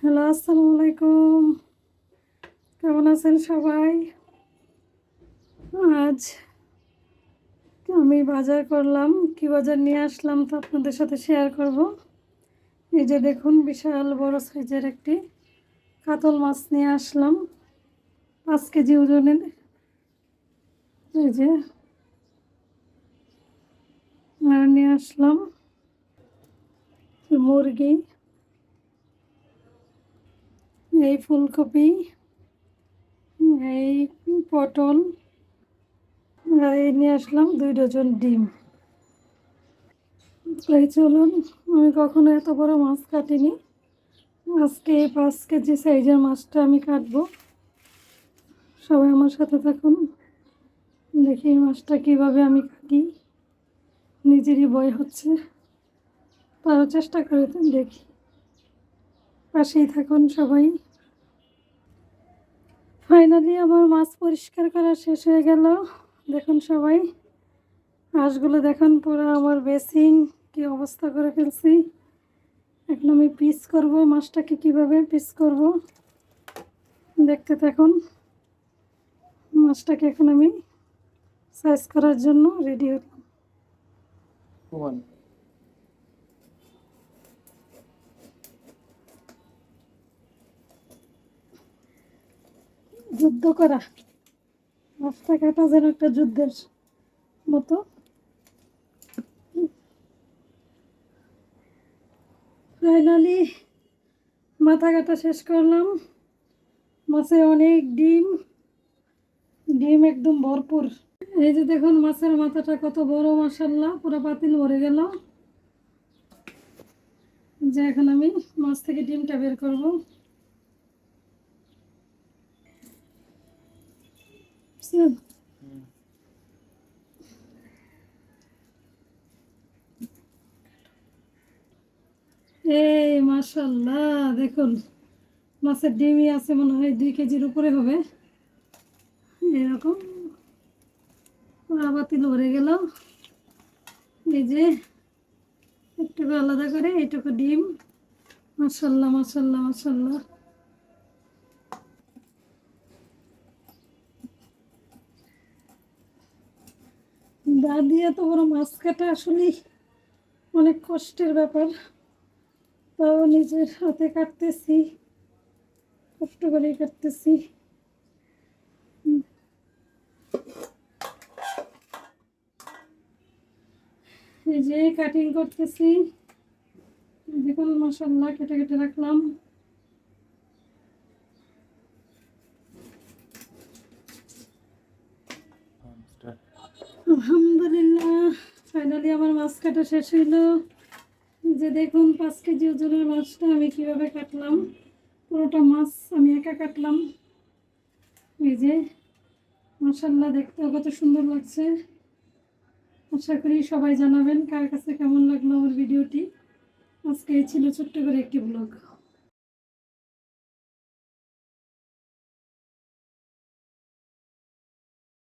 Hello, আসসালামু আলাইকুম। কেমন আছেন সবাই? আজ আমি বাজার করলাম। কি বাজার নিয়ে আসলাম তো আপনাদের সাথে শেয়ার করব। এই যে দেখুন, বিশাল বড় সাইজের একটি কাতল মাছ নিয়ে আসলাম, 5 কেজি ওজনের। এই যে আর নিয়ে আসলাম মুরগি, এই ফুলকপি, এই পটল, আর এই নিয়ে আসলাম 2 ডজন ডিম। তাই চলুন, আমি কখনো এত বড় মাছ কাটিনি। আজকে এই 5 কেজি সাইজের মাছটা আমি কাটবো। সবাই আমার সাথে থাকুন, দেখি এই মাছটা কীভাবে আমি কাটি। নিজেরই ভয় হচ্ছে, তারও চেষ্টা করে দেখি। পাশেই থাকুন সবাই। ফাইনালি আমার মাছ পরিষ্কার করা শেষ হয়ে গেল। দেখুন সবাই, হাঁসগুলো দেখুন, পুরো আমার বেসিং কি অবস্থা করে ফেলছি। এখন আমি পিস করব, মাছটাকে কিভাবে পিস করব দেখতে থাকুন। মাছটাকে এখন আমি সাইজ করার জন্য রেডি হলাম। যুদ্ধ করা, মাছটা কাটা যেন একটা যুদ্ধের মতো। ফাইনালি মাথা কাটা শেষ করলাম। মাছে অনেক ডিম, ডিম একদম ভরপুর। এই যে দেখুন, মাছের মাথাটা কত বড়, মাশাআল্লাহ, পুরো পাতিল ভরে গেল। যে এখন আমি মাছ থেকে ডিমটা বের করব। এই মাশাআল্লাহ, দেখুন মাছের ডিমই আছে মনে হয় 2 কেজির উপরে হবে। এরকম পুরা পাতিল ভরে গেল। এই যে একটু আলাদা করে এইটুকু ডিম। মাশাআল্লাহ মাশাআল্লাহ মাশাআল্লাহ। দা দিয়ে তো বড় মাছ কাটা আসলে অনেক কষ্টের ব্যাপার, তাও নিজের হাতে কাটতেছি, কষ্ট করে কাটতেছি। এই যে কাটিং করতেছি, দেখুন মাশাআল্লাহ, কেটে কেটে রাখলাম। আলহামদুলিল্লাহ, ফাইনালি আমার মাছ কাটা শেষ হইলো। যে দেখুন 5 কেজি ওজনের মাছটা আমি কিভাবে কাটলাম। পুরোটা মাছ আমি একা কাটলাম। এই যে মাশাআল্লাহ, দেখতেও কত সুন্দর লাগছে। আশা করি সবাই জানাবেন কার কাছে কেমন লাগলো আমার ভিডিওটি। আজকে এই ছিল ছোট্ট করে একটি ব্লগ।